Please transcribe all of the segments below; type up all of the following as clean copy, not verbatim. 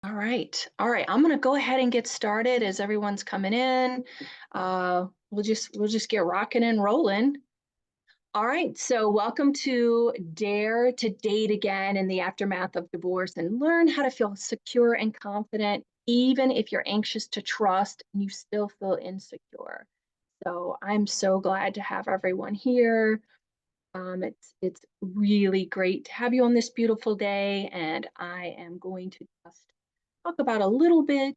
All right. All right. I'm going to go ahead and get started as everyone's coming in. We'll just get rocking and rolling. All right. So welcome to Dare to Date Again in the aftermath of divorce and learn how to feel secure and confident even if you're anxious to trust and you still feel insecure. So I'm so glad to have everyone here. It's really great to have you on this beautiful day, and I am going to just talk about a little bit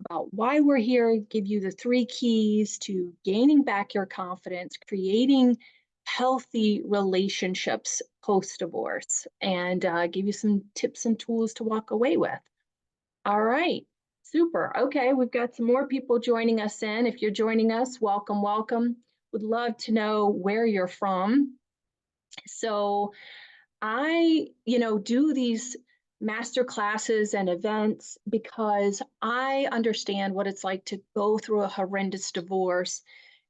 about why we're here, give you the three keys to gaining back your confidence, creating healthy relationships post divorce, and give you some tips and tools to walk away with. All right. Super. Okay, we've got some more people joining us in. If you're joining us, welcome, welcome. Would love to know where you're from. So, do these master classes and events because I understand what it's like to go through a horrendous divorce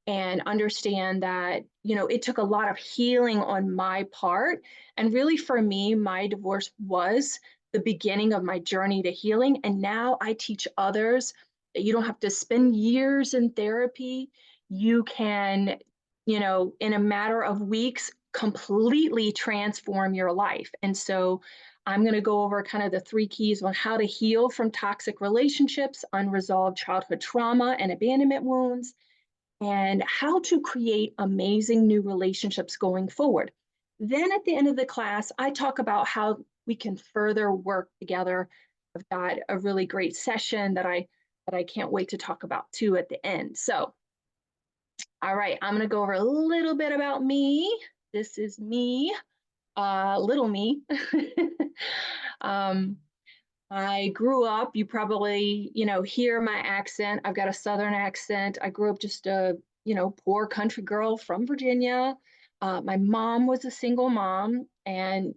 and understand that, it took a lot of healing on my part. And really, for me, my divorce was the beginning of my journey to healing. And now I teach others that you don't have to spend years in therapy. You can, in a matter of weeks, completely transform your life. And so I'm going to go over kind of the three keys on how to heal from toxic relationships, unresolved childhood trauma, and abandonment wounds, and how to create amazing new relationships going forward. Then at the end of the class, I talk about how we can further work together. I've got a really great session that I can't wait to talk about too at the end. So, all right, I'm going to go over a little bit about me. This is me, little me. um, I grew up, you probably, hear my accent. I've got a Southern accent. I grew up just a, poor country girl from Virginia. My mom was a single mom, and,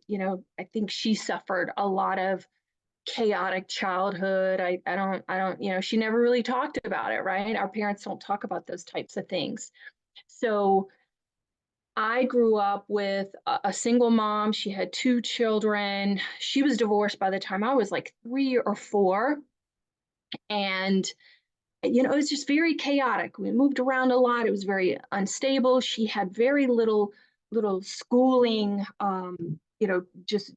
I think she suffered a lot of chaotic childhood. I don't, she never really talked about it, right? Our parents don't talk about those types of things. So I grew up with a single mom. She had two children. She was divorced by the time I was like 3 or 4, and it was just very chaotic. We moved around a lot. It was very unstable. She had very little schooling. Just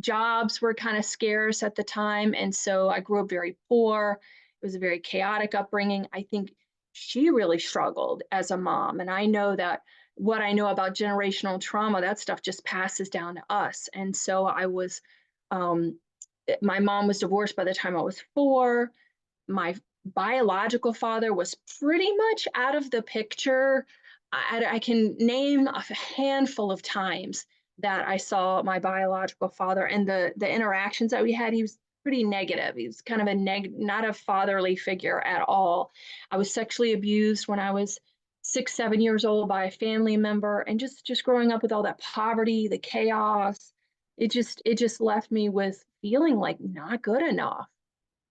jobs were kind of scarce at the time, and so I grew up very poor. It was a very chaotic upbringing. I think she really struggled as a mom, and I know that what I know about generational trauma, that stuff just passes down to us. And so um, my mom was divorced by the time I was 4. My biological father was pretty much out of the picture. I can name a handful of times that I saw my biological father, and the interactions that we had. He was pretty negative. He was kind of not a fatherly figure at all. I was sexually abused when I was 6, 7 years old by a family member, and just growing up with all that poverty, the chaos. It just left me with feeling like not good enough.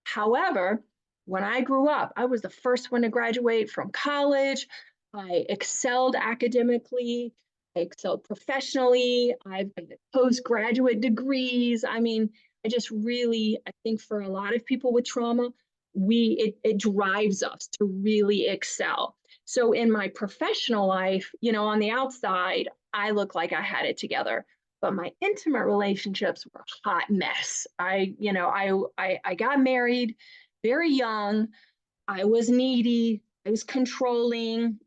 However, when I grew up, I was the first one to graduate from college. I excelled academically, I excelled professionally. I've got postgraduate degrees. I mean, I think for a lot of people with trauma, it drives us to really excel. So in my professional life, on the outside, I look like I had it together, but my intimate relationships were a hot mess. I got married very young. I was needy. I was controlling.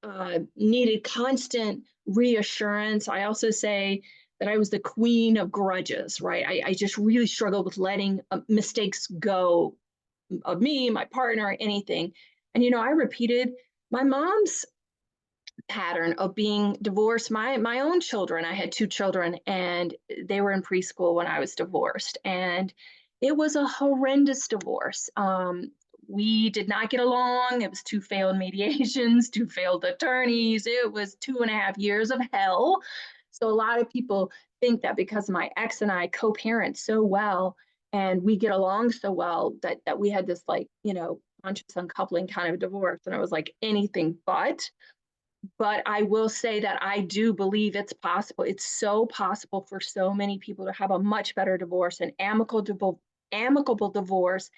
I needed constant reassurance. I also say that I was the queen of grudges, right? I just really struggled with letting mistakes go of me, my partner, anything. And, I repeated my mom's pattern of being divorced. My own children, I had two children, and they were in preschool when I was divorced, and it was a horrendous divorce. We did not get along. It was two failed mediations, two failed attorneys. It was 2.5 years of hell. So a lot of people think that because my ex and I co-parent so well and we get along so well, that we had this, like, conscious uncoupling kind of divorce, and it was like anything but I will say that I do believe it's possible. It's so possible for so many people to have a much better divorce, an amicable amicable divorce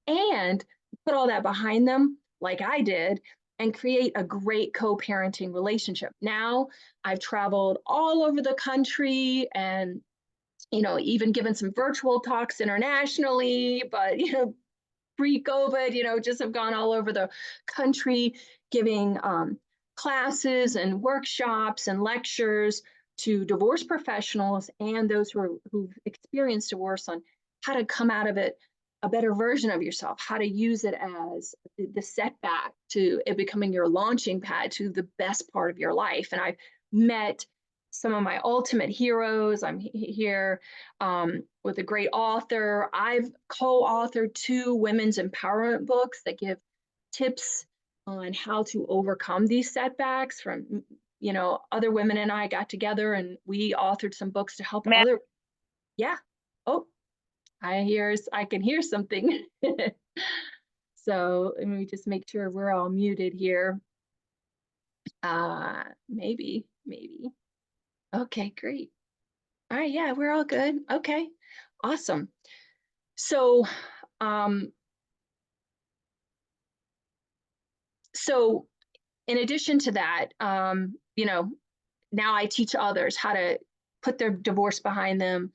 and put all that behind them, like I did, and create a great co parenting relationship. Now I've traveled all over the country and, even given some virtual talks internationally, but, pre COVID, just have gone all over the country giving classes and workshops and lectures to divorce professionals and those who've experienced divorce on how to come out of it a better version of yourself, how to use it as the setback to it becoming your launching pad to the best part of your life. And I've met some of my ultimate heroes. I'm here with a great author. I've co-authored 2 women's empowerment books that give tips on how to overcome these setbacks from, other women and I got together and we authored some books to help Matt, other. Yeah. Oh, I can hear something. So let me just make sure we're all muted here. Maybe. Okay, great. All right, yeah, we're all good. Okay, awesome. So, um, so in addition to that, now I teach others how to put their divorce behind them,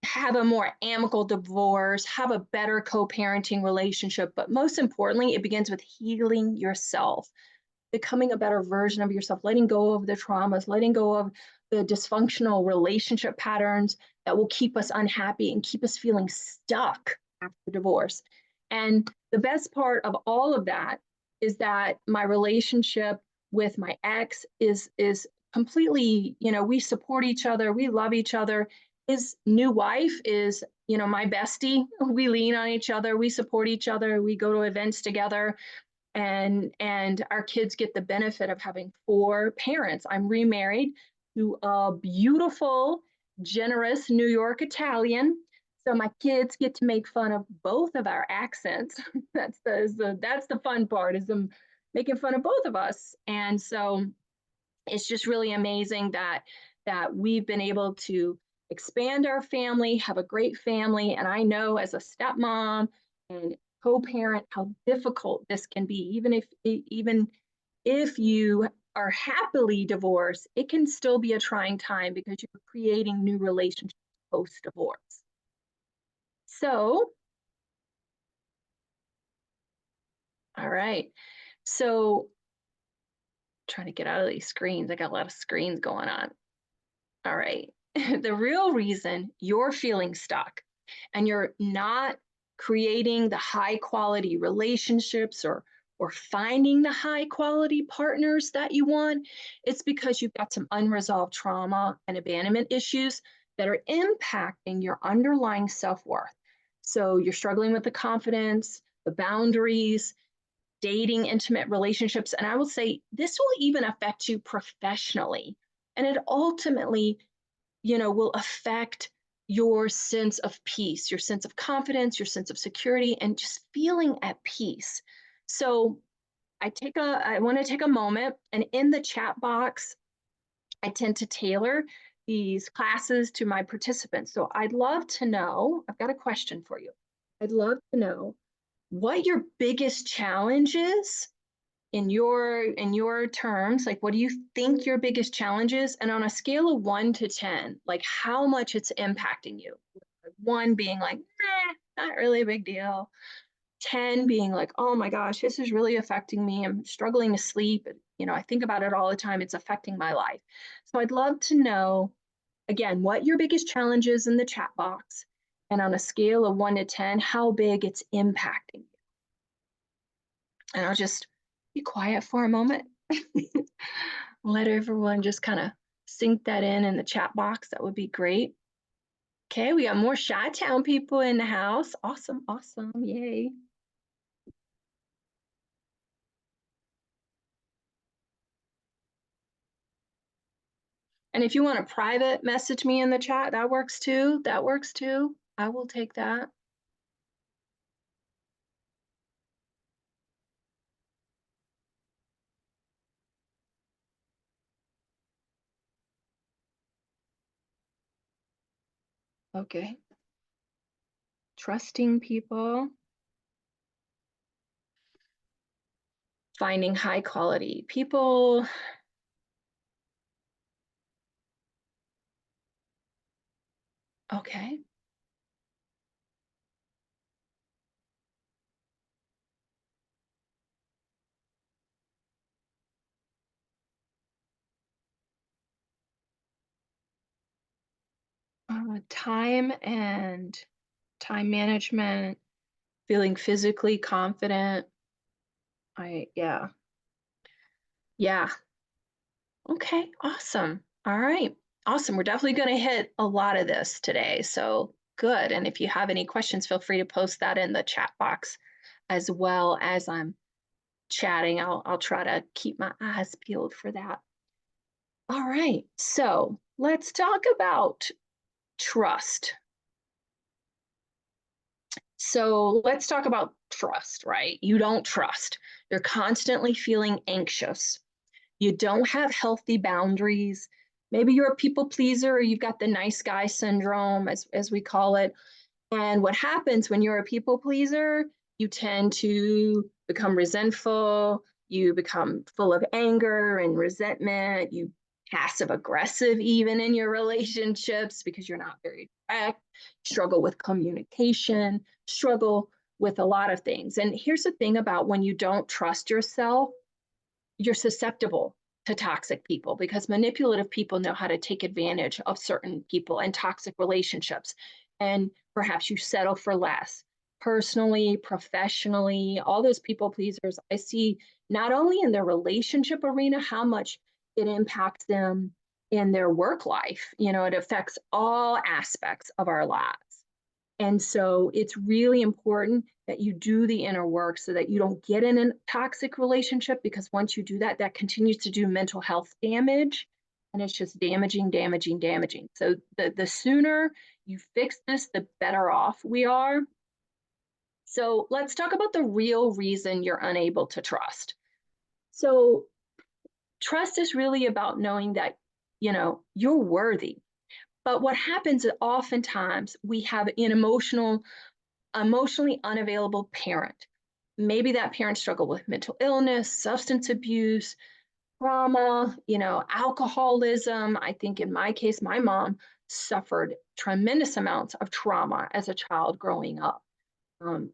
have a more amicable divorce, have a better co-parenting relationship. But most importantly, it begins with healing yourself, becoming a better version of yourself, letting go of the traumas, letting go of the dysfunctional relationship patterns that will keep us unhappy and keep us feeling stuck after divorce. And the best part of all of that is that my relationship with my ex is completely, we support each other, we love each other. His new wife is, my bestie. We lean on each other, we support each other, we go to events together, and our kids get the benefit of having 4 parents. I'm remarried to a beautiful, generous New York Italian. So my kids get to make fun of both of our accents. That's the fun part, is them making fun of both of us. And so it's just really amazing that we've been able to expand our family, have a great family. And I know as a stepmom and co-parent how difficult this can be. Even if you are happily divorced, it can still be a trying time because you're creating new relationships post-divorce. So, all right. So trying to get out of these screens. I got a lot of screens going on. All right. The real reason you're feeling stuck and you're not creating the high quality relationships or finding the high quality partners that you want, it's because you've got some unresolved trauma and abandonment issues that are impacting your underlying self-worth. So you're struggling with the confidence, the boundaries, dating, intimate relationships, and I will say this will even affect you professionally. And it ultimately, will affect your sense of peace, your sense of confidence, your sense of security, and just feeling at peace. So I want to take a moment, and in the chat box, I tend to tailor these classes to my participants. So I'd love to know, I've got a question for you. I'd love to know what your biggest challenge is in your terms. Like, what do you think your biggest challenge is, and on a scale of 1 to 10, like how much it's impacting you? 1 being like, nah, not really a big deal. 10 being like, oh my gosh, this is really affecting me, I'm struggling to sleep, I think about it all the time, it's affecting my life. So I'd love to know, again, what your biggest challenge is in the chat box, and on a scale of 1 to 10, how big it's impacting you. And I'll just be quiet for a moment. Let everyone just kind of sink that in the chat box. That would be great. Okay, we got more Chi-Town people in the house. Awesome, awesome, yay. And if you want to private message me in the chat, that works too. That works too. I will take that. Okay. Trusting people, finding high quality people. Okay. Time and time management, feeling physically confident. Yeah. Yeah. Okay. Awesome. All right. Awesome. We're definitely going to hit a lot of this today. So good. And if you have any questions, feel free to post that in the chat box as well as I'm chatting. I'll try to keep my eyes peeled for that. All right. So let's talk about trust. So let's talk about trust, right? You don't trust. You're constantly feeling anxious. You don't have healthy boundaries. Maybe you're a people pleaser or you've got the nice guy syndrome, as we call it. And what happens when you're a people pleaser, you tend to become resentful, you become full of anger and resentment, you passive aggressive even in your relationships because you're not very direct, struggle with communication, struggle with a lot of things. And here's the thing about when you don't trust yourself, you're susceptible to toxic people because manipulative people know how to take advantage of certain people and toxic relationships. And perhaps you settle for less personally, professionally, all those people pleasers. I see not only in their relationship arena, how much it impacts them in their work life. It affects all aspects of our lives. And so it's really important that you do the inner work so that you don't get in a toxic relationship, because once you do that, that continues to do mental health damage and it's just damaging, damaging, damaging. So the sooner you fix this, the better off we are. So let's talk about the real reason you're unable to trust. So trust is really about knowing that, you're worthy. But what happens is oftentimes we have an emotionally unavailable parent. Maybe that parent struggled with mental illness, substance abuse, trauma, alcoholism. I think in my case, my mom suffered tremendous amounts of trauma as a child growing up.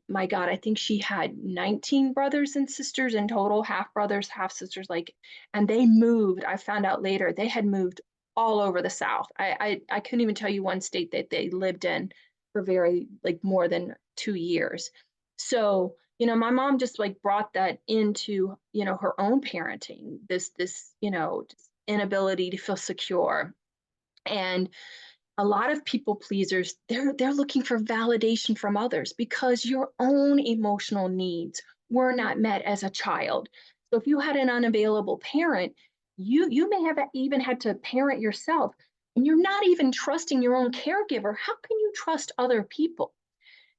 My God, I think she had 19 brothers and sisters in total, half brothers, half sisters, and they moved. I found out later they had moved all over the South. I couldn't even tell you one state that they lived in for very more than 2 years. So, my mom just brought that into, her own parenting, this, just inability to feel secure. And a lot of people pleasers, they're looking for validation from others because your own emotional needs were not met as a child. So if you had an unavailable parent, you may have even had to parent yourself, and you're not even trusting your own caregiver. How can you trust other people?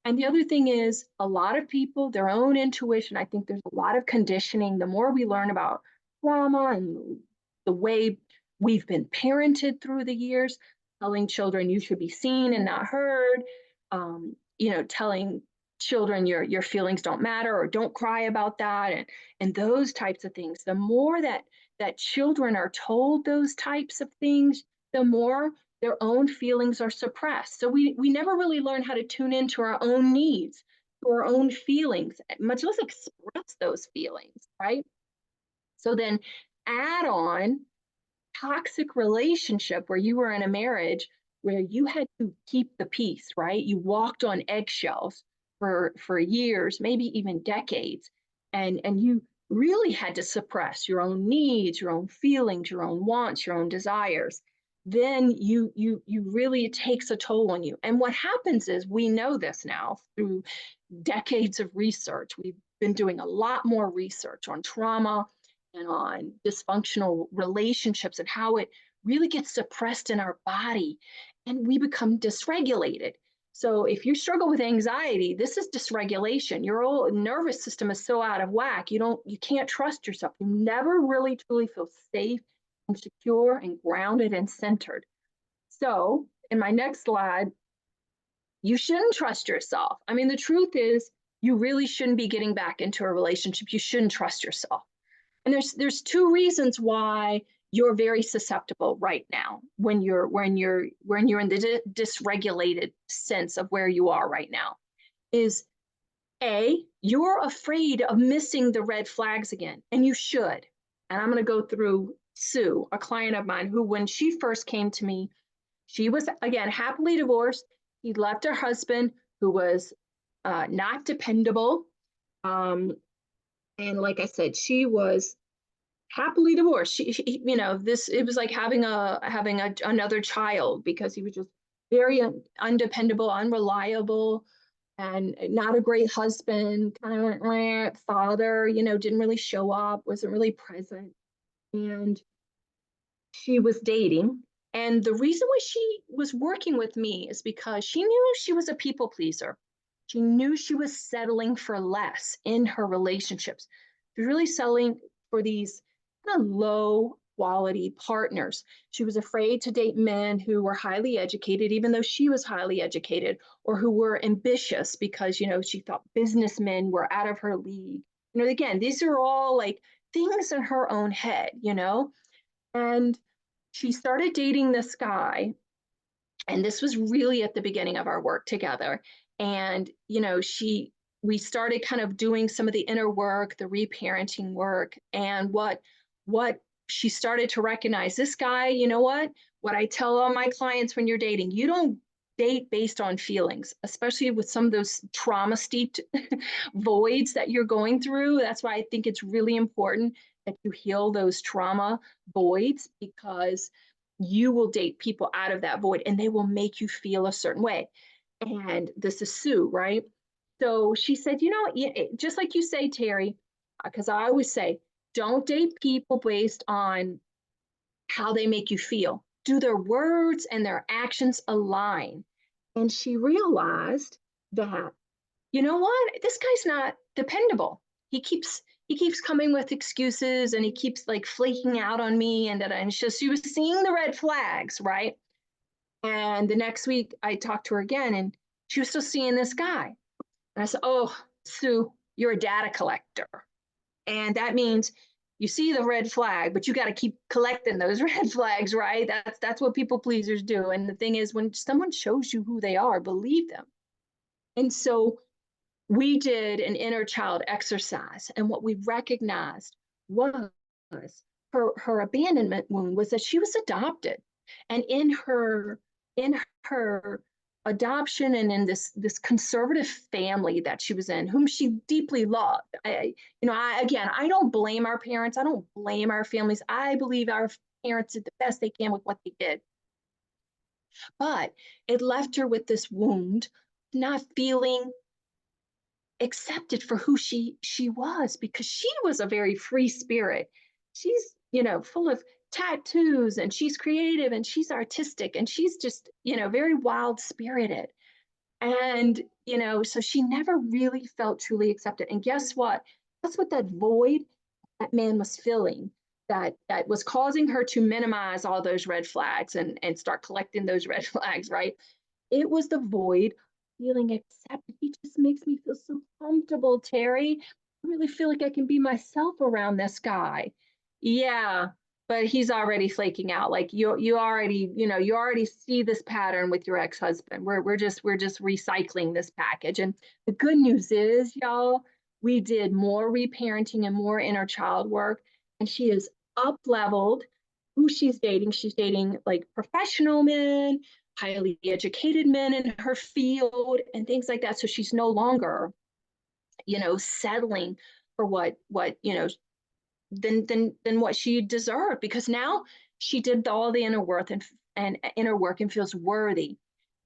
And the other thing is, a lot of people, their own intuition, I think there's a lot of conditioning. The more we learn about trauma and the way we've been parented through the years, telling children you should be seen and not heard, telling children your feelings don't matter or don't cry about that, and those types of things. The more that children are told those types of things, the more their own feelings are suppressed. So we never really learn how to tune into our own needs, to our own feelings, much less express those feelings, right? So then add on toxic relationship where you were in a marriage where you had to keep the peace, right? You walked on eggshells for years, maybe even decades, and you really had to suppress your own needs, your own feelings, your own wants, your own desires. Then you really, it takes a toll on you. And what happens is, we know this now through decades of research. We've been doing a lot more research on trauma and on dysfunctional relationships and how it really gets suppressed in our body and we become dysregulated. So if you struggle with anxiety, this is dysregulation. Your whole nervous system is so out of whack. You can't trust yourself. You never really truly feel safe and secure and grounded and centered. So in my next slide, you shouldn't trust yourself. I mean, the truth is, you really shouldn't be getting back into a relationship. You shouldn't trust yourself. And there's two reasons why you're very susceptible right now when you're in the dysregulated sense of where you are right now. Is A, you're afraid of missing the red flags again, and you should. And I'm going to go through Sue, a client of mine who, when she first came to me, she was, again, happily divorced. He left her husband, who was not dependable. Um, and like I said, she was happily divorced. This, it was like having another child, because he was just very undependable, unreliable, and not a great husband, kind of father, didn't really show up, wasn't really present. And she was dating. And the reason why she was working with me is because she knew she was a people pleaser. She knew she was settling for less in her relationships. She was really settling for these kind of low quality partners. She was afraid to date men who were highly educated, even though she was highly educated, or who were ambitious because, she thought businessmen were out of her league. Again, these are all like things in her own head. And she started dating this guy, and this was really at the beginning of our work together. And we started kind of doing some of the inner work, the reparenting work, and what she started to recognize, this guy, what I tell all my clients when you're dating, you don't date based on feelings, especially with some of those trauma steeped voids that you're going through. That's why I think it's really important that you heal those trauma voids, because you will date people out of that void and they will make you feel a certain way. And this is Sue, right? So she said, just like you say, Terry, because I always say, don't date people based on how they make you feel. Do their words and their actions align? And she realized that, this guy's not dependable. He keeps coming with excuses, and he keeps like flaking out on me, and she was seeing the red flags, right? And the next week I talked to her again, and she was still seeing this guy. And I said, "Oh, Sue, you're a data collector." And that means you see the red flag, but you got to keep collecting those red flags, right? That's what people pleasers do. And the thing is, when someone shows you who they are, believe them. And so we did an inner child exercise, and what we recognized was her abandonment wound was that she was adopted. And in her adoption, and in this conservative family that she was in, whom she deeply loved, I don't blame our parents, I don't blame our families. I believe our parents did the best they can with what they did, but it left her with this wound, not feeling accepted for who she was, because she was a very free spirit. She's, full of tattoos, and she's creative, and she's artistic, and she's just, very wild spirited. And, so she never really felt truly accepted. And guess what? That's what that void that man was filling, that was causing her to minimize all those red flags, and start collecting those red flags, right? It was the void feeling accepted. He just makes me feel so comfortable, Terry. I really feel like I can be myself around this guy. Yeah, but he's already flaking out. Like you already, you already see this pattern with your ex-husband. We're just recycling this package. And the good news is, y'all, we did more reparenting and more inner child work, and she is up leveled who she's dating. She's dating like professional men, highly educated men in her field, and things like that. So she's no longer, settling for what than what she deserved, because now she did all the inner work and inner work and feels worthy.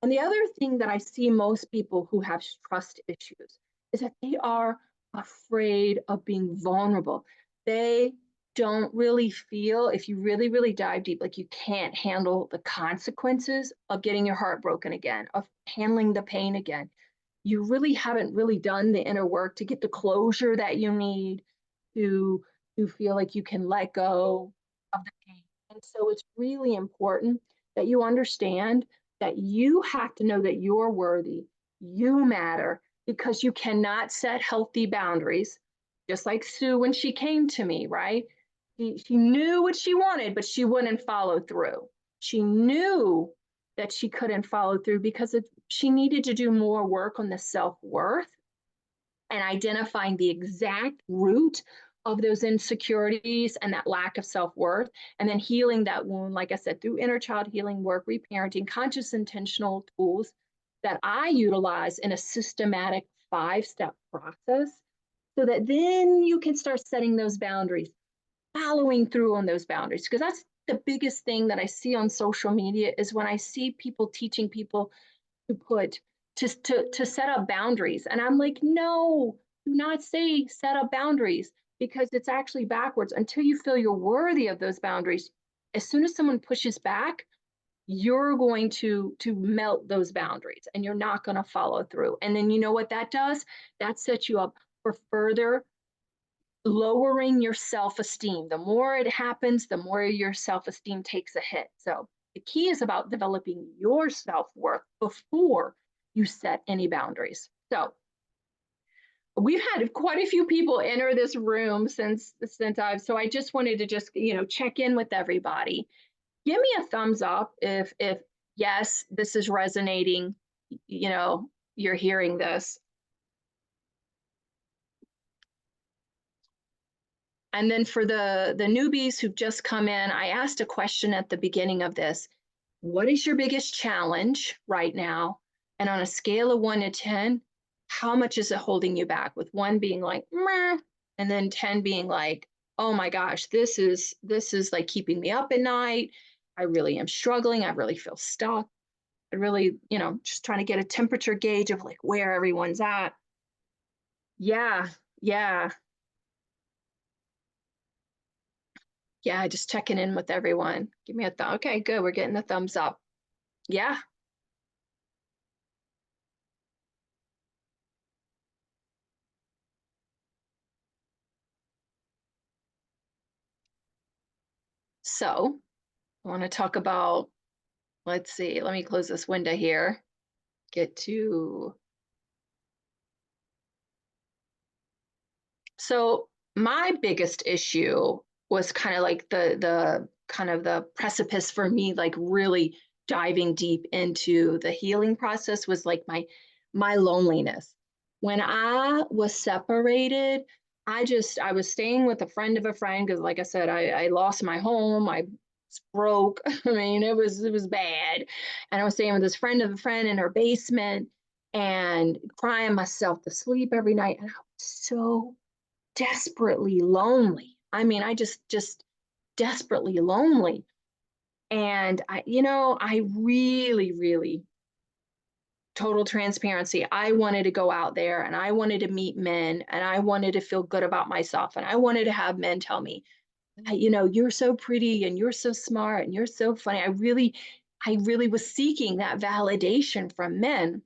And the other thing that I see most people who have trust issues is that they are afraid of being vulnerable. They don't really feel, if you really, really dive deep, like you can't handle the consequences of getting your heart broken again, of handling the pain again. You really haven't really done the inner work to get the closure that you need to feel like you can let go of the pain. And so it's really important that you understand that you have to know that you're worthy, you matter, because you cannot set healthy boundaries. Just like Sue when she came to me, right? She knew what she wanted, but she wouldn't follow through. She knew that she couldn't follow through because she needed to do more work on the self worth and identifying the exact root of those insecurities and that lack of self worth, and then healing that wound, like I said, through inner child healing work, reparenting, conscious intentional tools that I utilize in a systematic 5-step process so that then you can start setting those boundaries, following through on those boundaries. Because that's the biggest thing that I see on social media is when I see people teaching people to put to set up boundaries. And I'm like, no, do not say set up boundaries because it's actually backwards. Until you feel you're worthy of those boundaries, as soon as someone pushes back, you're going to melt those boundaries and you're not going to follow through. And then you know what that does? That sets you up for further lowering your self-esteem. The more it happens, the more your self-esteem takes a hit. So the key is about developing your self-worth before you set any boundaries. So we've had quite a few people enter this room since I've, so I just wanted to just, check in with everybody. Give me a thumbs up if yes, this is resonating, you're hearing this. And then for the newbies who've just come in, I asked a question at the beginning of this. What is your biggest challenge right now? And on a scale of 1 to 10, how much is it holding you back? With 1 being like, meh, and then 10 being like, oh my gosh, this is like keeping me up at night. I really am struggling. I really feel stuck. I really, just trying to get a temperature gauge of like where everyone's at. Yeah, yeah. Yeah, just checking in with everyone. Give me a thumb. Okay, good. We're getting the thumbs up. Yeah. So I want to talk about, let's see, let me close this window here. Get to, so my biggest issue was kind of like the kind of the precipice for me, like really diving deep into the healing process was like my loneliness. When I was separated, I was staying with a friend of a friend because like I said, I lost my home. I was broke. I mean, it was bad. And I was staying with this friend of a friend in her basement and crying myself to sleep every night. And I was so desperately lonely. I mean, I just desperately lonely. And I really, really, total transparency, I wanted to go out there and I wanted to meet men and I wanted to feel good about myself and I wanted to have men tell me, you're so pretty and you're so smart and you're so funny. I really was seeking that validation from men.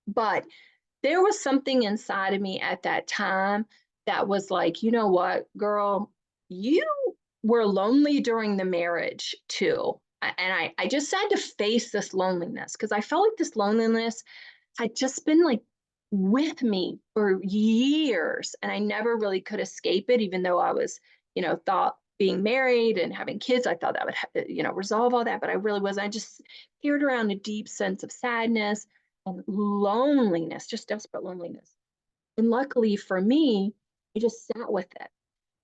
But there was something inside of me at that time that was like, you know what, girl, you were lonely during the marriage too. And I just had to face this loneliness because I felt like this loneliness had just been like with me for years. And I never really could escape it, even though I was, thought being married and having kids, I thought that would, resolve all that. But I really wasn't. I just carried around a deep sense of sadness and loneliness, just desperate loneliness. And luckily for me, I just sat with it.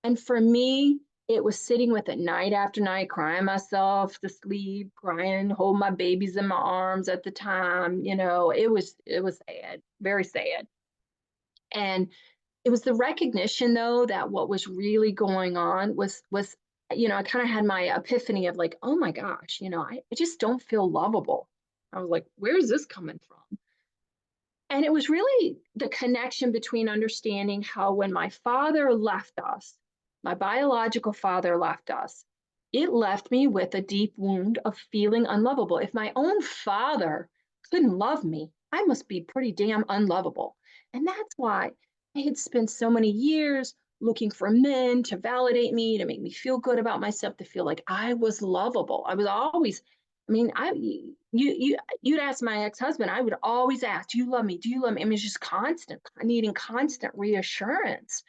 And for me, it was sitting with it night after night, crying myself to sleep, crying, hold my babies in my arms at the time. It was sad, very sad. And it was the recognition though that what was really going on was I kind of had my epiphany of like, oh my gosh, I just don't feel lovable. I was like, where's this coming from? And it was really the connection between understanding how when my father left us, my biological father left us, it left me with a deep wound of feeling unlovable. If my own father couldn't love me, I must be pretty damn unlovable. And that's why I had spent so many years looking for men to validate me, to make me feel good about myself, to feel like I was lovable. I was always I mean, you'd ask my ex-husband, I would always ask, "Do you love me? Do you love me?" I mean, it's just constant, needing constant reassurance.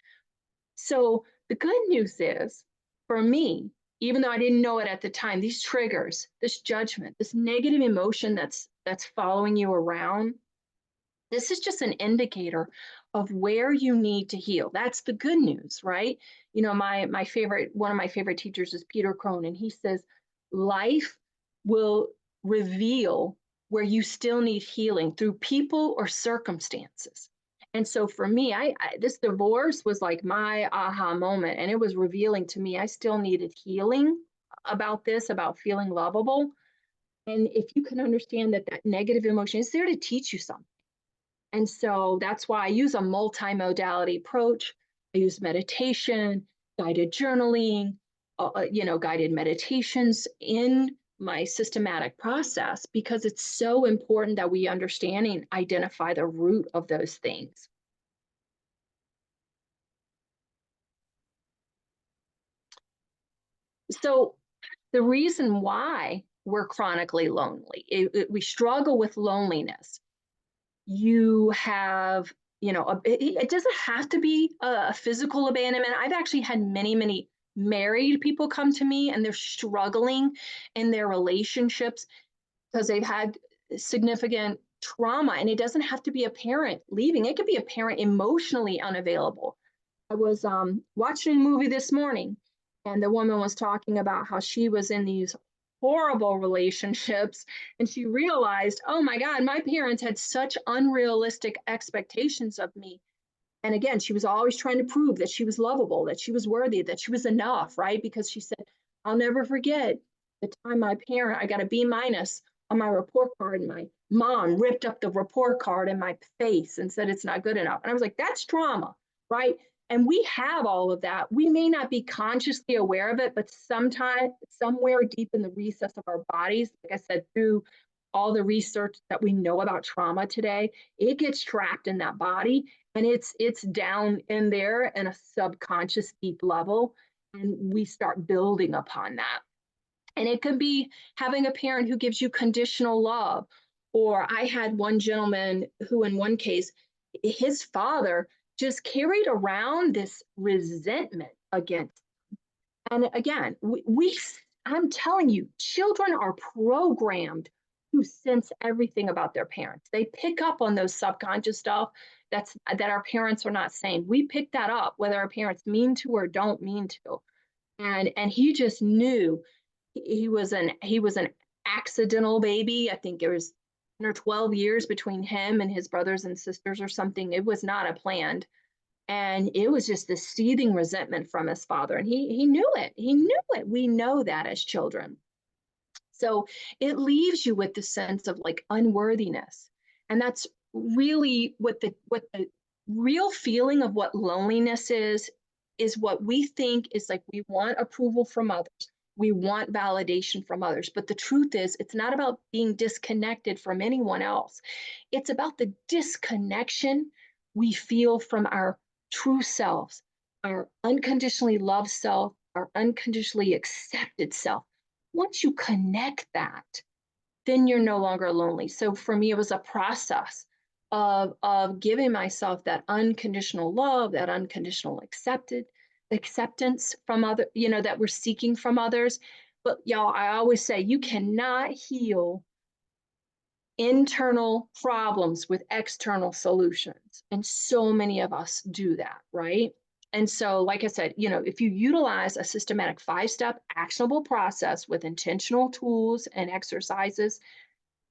So the good news is, for me, even though I didn't know it at the time, these triggers, this judgment, this negative emotion that's following you around, this is just an indicator of where you need to heal. That's the good news, right? You know, my favorite one of my favorite teachers is Peter Crone, and he says life will reveal where you still need healing through people or circumstances. And so for me, I this divorce was like my aha moment, and it was revealing to me I still needed healing about this, about feeling lovable. And if you can understand that that negative emotion is there to teach you something, and so that's why I use a multimodality approach. I use meditation, guided journaling, guided meditations in my systematic process because it's so important that we understand and identify the root of those things. So the reason why we're chronically lonely, we struggle with loneliness. You have, it doesn't have to be a physical abandonment. I've actually had many married people come to me and they're struggling in their relationships because they've had significant trauma, and it doesn't have to be a parent leaving. It could be a parent emotionally unavailable. I was watching a movie this morning, and the woman was talking about how she was in these horrible relationships, and she realized, oh my God, my parents had such unrealistic expectations of me. And again, she was always trying to prove that she was lovable, that she was worthy, that she was enough, right? Because she said, I'll never forget the time I got a B minus on my report card, and my mom ripped up the report card in my face and said it's not good enough. And I was like, that's trauma, right? And we have all of that. We may not be consciously aware of it, but sometime, somewhere deep in the recess of our bodies, like I said, through all the research that we know about trauma today, it gets trapped in that body, and it's down in there in a subconscious deep level, and we start building upon that. And it could be having a parent who gives you conditional love. Or I had one gentleman who, in one case, his father just carried around this resentment against. And again, I'm telling you, children are programmed to sense everything about their parents. They pick up on those subconscious stuff that our parents are not saying. We pick that up whether our parents mean to or don't mean to. And he just knew he was an accidental baby. I think it was 10 or 12 years between him and his brothers and sisters or something. It was not a planned. And it was just this seething resentment from his father. And he knew it. He knew it. We know that as children. So it leaves you with the sense of like unworthiness. And that's really what the real feeling of what loneliness is what we think is like we want approval from others. We want validation from others. But the truth is, it's not about being disconnected from anyone else. It's about the disconnection we feel from our true selves, our unconditionally loved self, our unconditionally accepted self. Once you connect that, then you're no longer lonely. So for me, it was a process of giving myself that unconditional love, that unconditional acceptance from other, that we're seeking from others. But y'all, I always say you cannot heal internal problems with external solutions. And so many of us do that, right? And so, like I said, if you utilize a systematic 5-step actionable process with intentional tools and exercises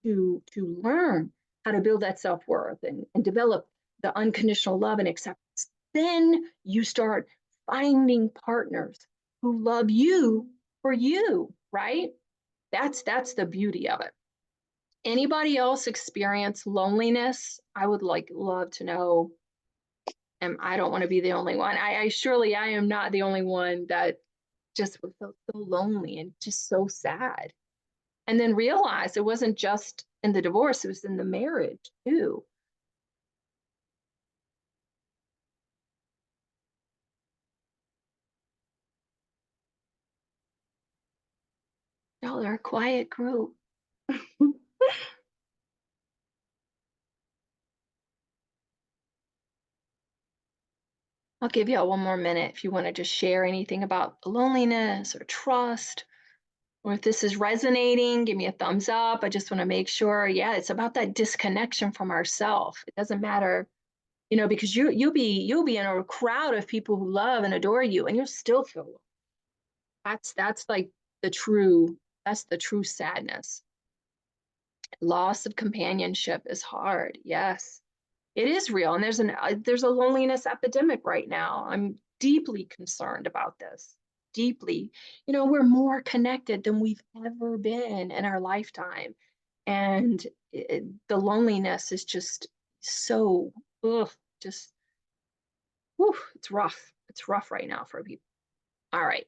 to learn how to build that self-worth and develop the unconditional love and acceptance, then you start finding partners who love you for you, right? That's the beauty of it. Anybody else experience loneliness? I would like love to know. And I don't want to be the only one. I surely I am not the only one that just would feel so lonely and just so sad. And then realize it wasn't just in the divorce, it was in the marriage too. Y'all are a quiet group. I'll give you all one more minute if you want to just share anything about loneliness or trust, or if this is resonating, give me a thumbs up. I just want to make sure, yeah, it's about that disconnection from ourself. It doesn't matter, because you'll be in a crowd of people who love and adore you, and you'll still feel alone. That's like the true that's the true sadness. Loss of companionship is hard. Yes, it is real, and there's a loneliness epidemic right now. I'm deeply concerned about this. Deeply. We're more connected than we've ever been in our lifetime, and the loneliness is just so ugh, just whew, it's rough. It's rough right now for people. All right.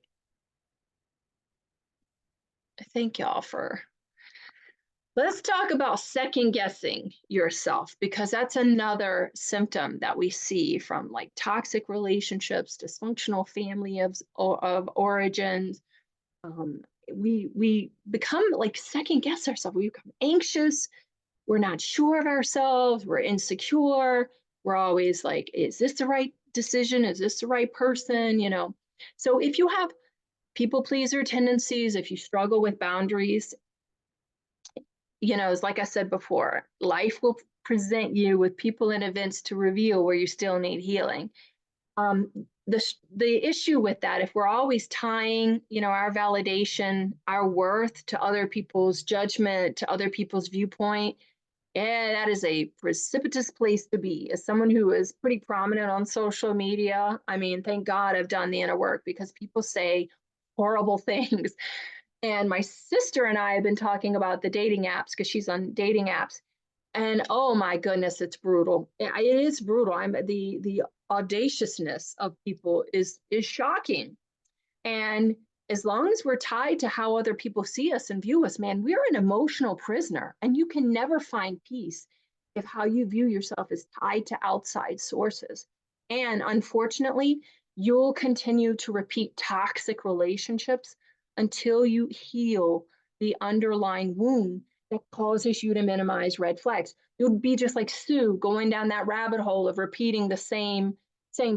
Thank y'all for Let's talk about second guessing yourself, because that's another symptom that we see from like toxic relationships, dysfunctional family of origins. Um, we become like second guess ourselves. We become anxious. We're not sure of ourselves. We're insecure. We're always like, is this the right decision? Is this the right person? So if you have people pleaser tendencies, if you struggle with boundaries, it's like I said before, life will present you with people and events to reveal where you still need healing. Um, the issue with that, if we're always tying, our validation, our worth to other people's judgment, to other people's viewpoint, yeah, that is a precipitous place to be. As someone who is pretty prominent on social media, I mean, thank God I've done the inner work, because people say horrible things. And my sister and I have been talking about the dating apps, because she's on dating apps. And oh my goodness, it's brutal. It is brutal. The audaciousness of people is shocking. And as long as we're tied to how other people see us and view us, man, we're an emotional prisoner. And you can never find peace if how you view yourself is tied to outside sources. And unfortunately, you'll continue to repeat toxic relationships until you heal the underlying wound that causes you to minimize red flags. You'll be just like Sue, going down that rabbit hole of repeating the same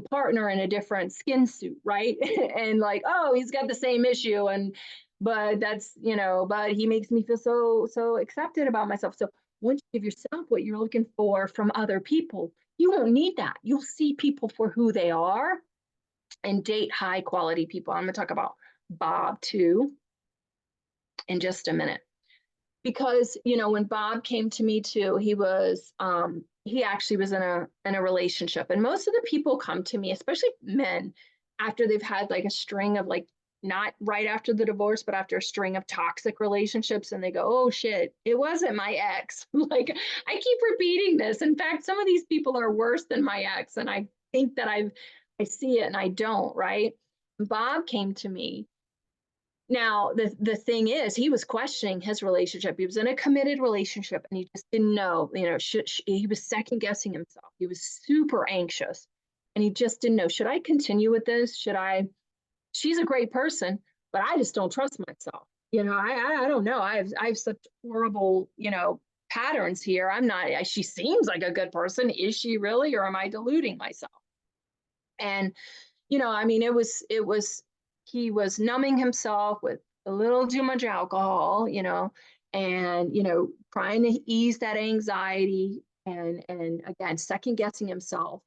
partner in a different skin suit, right? And like, oh, he's got the same issue, and but but he makes me feel so accepted about myself. So once you give yourself what you're looking for from other people, you won't need that. You'll see people for who they are and date high quality people. I'm going to talk about Bob too in just a minute, because when Bob came to me too, he actually was in a relationship, and most of the people come to me, especially men, after they've had like a string of like, not right after the divorce, but after a string of toxic relationships, and they go, oh shit, it wasn't my ex. Like, I keep repeating this. In fact, some of these people are worse than my ex, and I think that I see it and I don't, right? Bob came to me. Now, the thing is, he was questioning his relationship. He was in a committed relationship, and he just didn't know, he was second guessing himself. He was super anxious, and he just didn't know, should I continue with this? She's a great person, but I just don't trust myself. I don't know. I have such horrible, patterns here. I'm not, she seems like a good person. Is she really, or am I deluding myself? And I mean, it was he was numbing himself with a little too much alcohol, and trying to ease that anxiety, and again second guessing himself.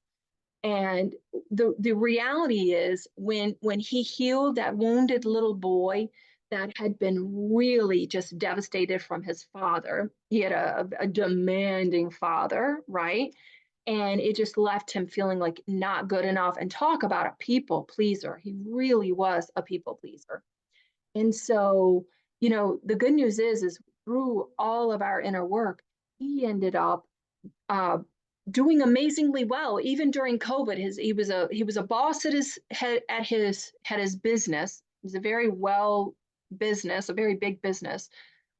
And the reality is, when he healed that wounded little boy that had been really just devastated from his father, he had a demanding father, right? And it just left him feeling like not good enough. And talk about a people pleaser. He really was a people pleaser. And so, the good news is through all of our inner work, he ended up uh, doing amazingly well, even during COVID. He was a boss at his business. It was a very well business, a very big business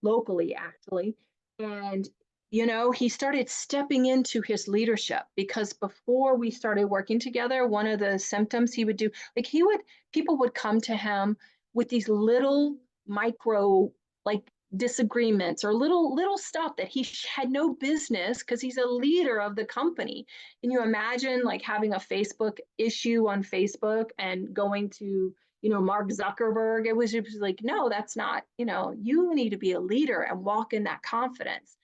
locally, actually. And, he started stepping into his leadership, because before we started working together, one of the symptoms he would do, like, people would come to him with these little micro, like, disagreements or little stuff that he had no business because he's a leader of the company. Can you imagine like having a Facebook issue on Facebook and going to, Mark Zuckerberg? It was just like, no, that's not, you need to be a leader and walk in that confidence.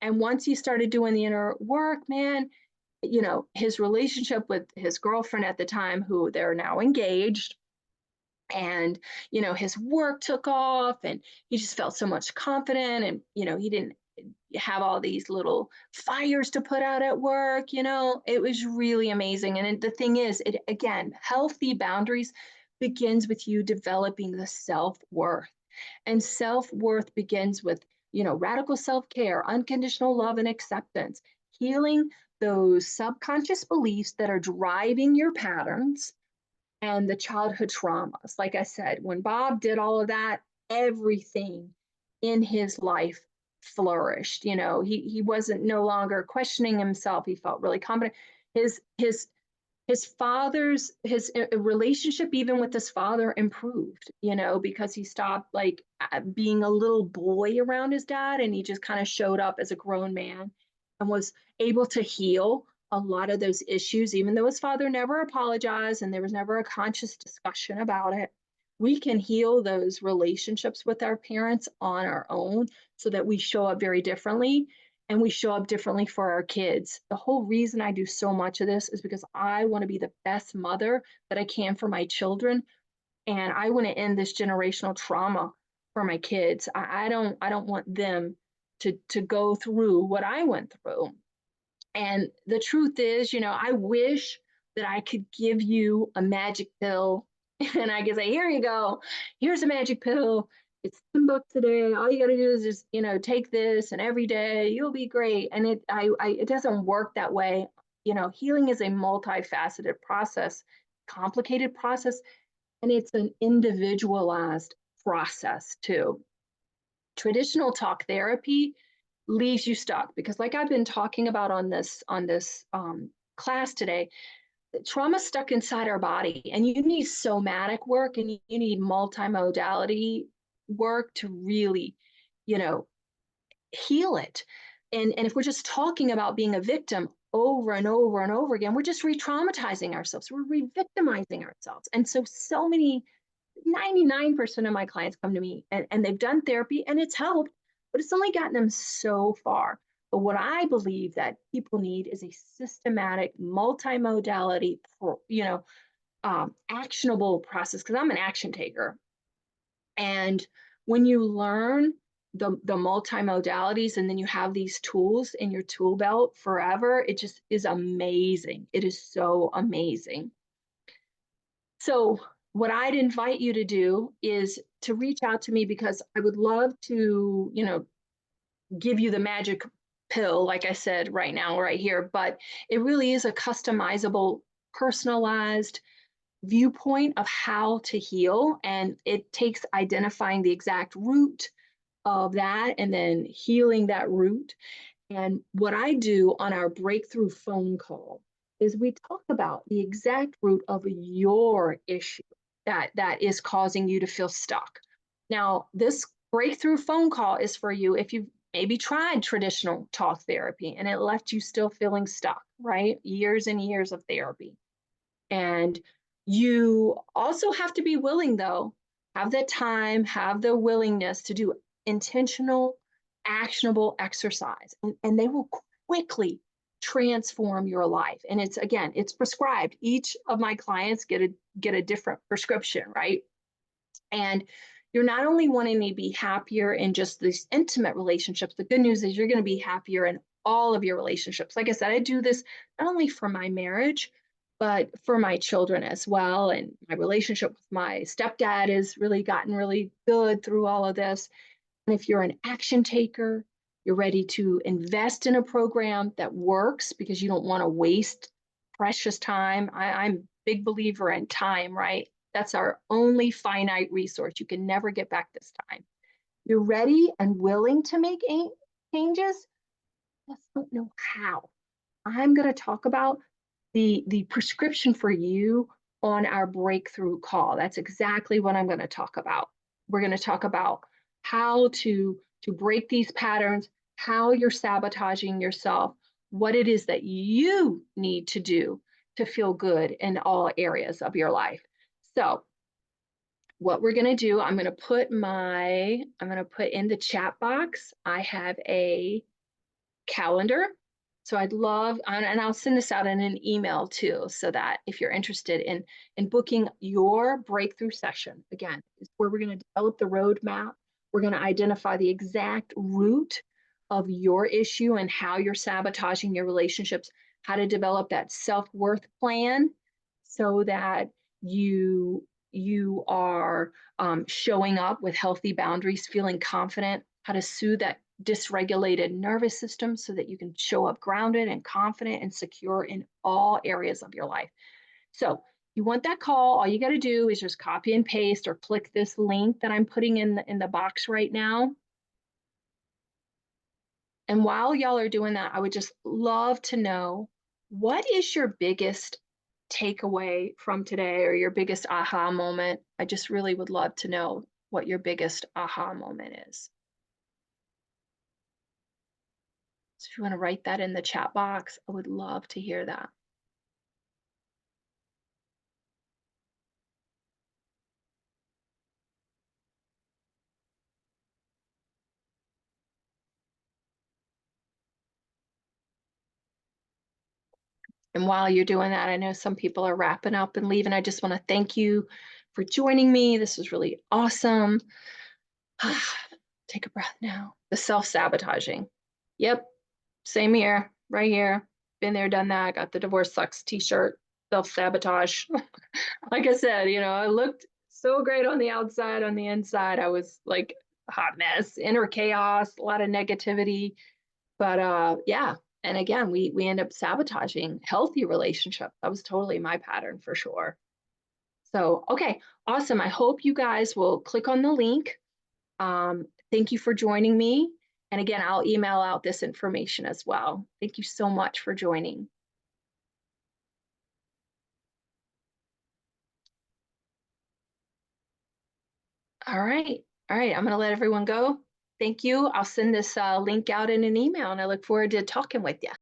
And once he started doing the inner work, man, his relationship with his girlfriend at the time, who they're now engaged, and his work took off, and he just felt so much confident, and he didn't have all these little fires to put out at work. It was really amazing. And the thing is, it again, healthy boundaries begins with you developing the self-worth, and self-worth begins with radical self-care, unconditional love and acceptance, healing those subconscious beliefs that are driving your patterns and the childhood traumas. Like I said, when Bob did all of that, everything in his life flourished. He wasn't no longer questioning himself. He felt really confident. His relationship even with his father improved, because he stopped like being a little boy around his dad, and he just kind of showed up as a grown man and was able to heal a lot of those issues, even though his father never apologized and there was never a conscious discussion about it. We can heal those relationships with our parents on our own so that we show up very differently, and we show up differently for our kids. The whole reason I do so much of this is because I want to be the best mother that I can for my children, and I want to end this generational trauma for my kids. I don't want them to go through what I went through. And the truth is, I wish that I could give you a magic pill and I could say, here you go, here's a magic pill. It's $10 a day. All you got to do is just, take this, and every day you'll be great. And it doesn't work that way. Healing is a multifaceted process, complicated process, and it's an individualized process too. Traditional talk therapy leaves you stuck because, like I've been talking about on this class today, trauma stuck inside our body, and you need somatic work, and you need multimodality work to really, you know, heal it. And if we're just talking about being a victim over and over and over again, we're just re-traumatizing ourselves. We're re-victimizing ourselves. And so many 99% of my clients come to me and they've done therapy and it's helped, but it's only gotten them so far. But what I believe that people need is a systematic, multimodality, actionable process, because I'm an action taker. And when you learn the multimodalities and then you have these tools in your tool belt forever, it just is amazing. It is so amazing. So what I'd invite you to do is to reach out to me, because I would love to, give you the magic pill, like I said, right now, right here. But it really is a customizable, personalized viewpoint of how to heal. And it takes identifying the exact root of that and then healing that root. And what I do on our breakthrough phone call is we talk about the exact root of your issue that is causing you to feel stuck. Now, this breakthrough phone call is for you if you've maybe tried traditional talk therapy and it left you still feeling stuck, right? Years and years of therapy. And you also have to be willing, though, have the time, have the willingness to do intentional, actionable exercise, and they will quickly transform your life. And it's, again, it's prescribed. Each of my clients get a different prescription, right? And you're not only wanting to be happier in just these intimate relationships, the good news is you're going to be happier in all of your relationships. Like I said, I do this not only for my marriage, but for my children as well. And my relationship with my stepdad has really gotten really good through all of this. And if you're an action taker, you're ready to invest in a program that works because you don't want to waste precious time. I'm a big believer in time, right? That's our only finite resource. You can never get back this time. You're ready and willing to make changes, just don't know how. I'm going to talk about the prescription for you on our breakthrough call. That's exactly what I'm going to talk about. We're going to talk about how to break these patterns, how you're sabotaging yourself, what it is that you need to do to feel good in all areas of your life. So what we're going to do, I'm going to put in the chat box. I have a calendar. So I'd love, and I'll send this out in an email too, so that if you're interested in booking your breakthrough session, again, is where we're going to develop the roadmap. We're going to identify the exact root of your issue and how you're sabotaging your relationships, how to develop that self-worth plan so that you are showing up with healthy boundaries, feeling confident, how to soothe that dysregulated nervous system so that you can show up grounded and confident and secure in all areas of your life. So you want that call, all you got to do is just copy and paste or click this link that I'm putting in the box right now. And while y'all are doing that, I would just love to know, what is your biggest takeaway from today or your biggest aha moment? I just really would love to know what your biggest aha moment is. So if you want to write that in the chat box, I would love to hear that. And while you're doing that, I know some people are wrapping up and leaving. I just want to thank you for joining me. This was really awesome. Take a breath now. The self-sabotaging. Yep, same here, right here. Been there, done that. Got the Divorce Sucks t-shirt. Self-sabotage. Like I said, I looked so great on the outside. On the inside, I was like a hot mess, inner chaos, a lot of negativity. But yeah, and again, we end up sabotaging healthy relationships. That was totally my pattern for sure. So, okay, awesome. I hope you guys will click on the link. Thank you for joining me. And again, I'll email out this information as well. Thank you so much for joining. All right. All right. I'm going to let everyone go. Thank you. I'll send this link out in an email and I look forward to talking with you.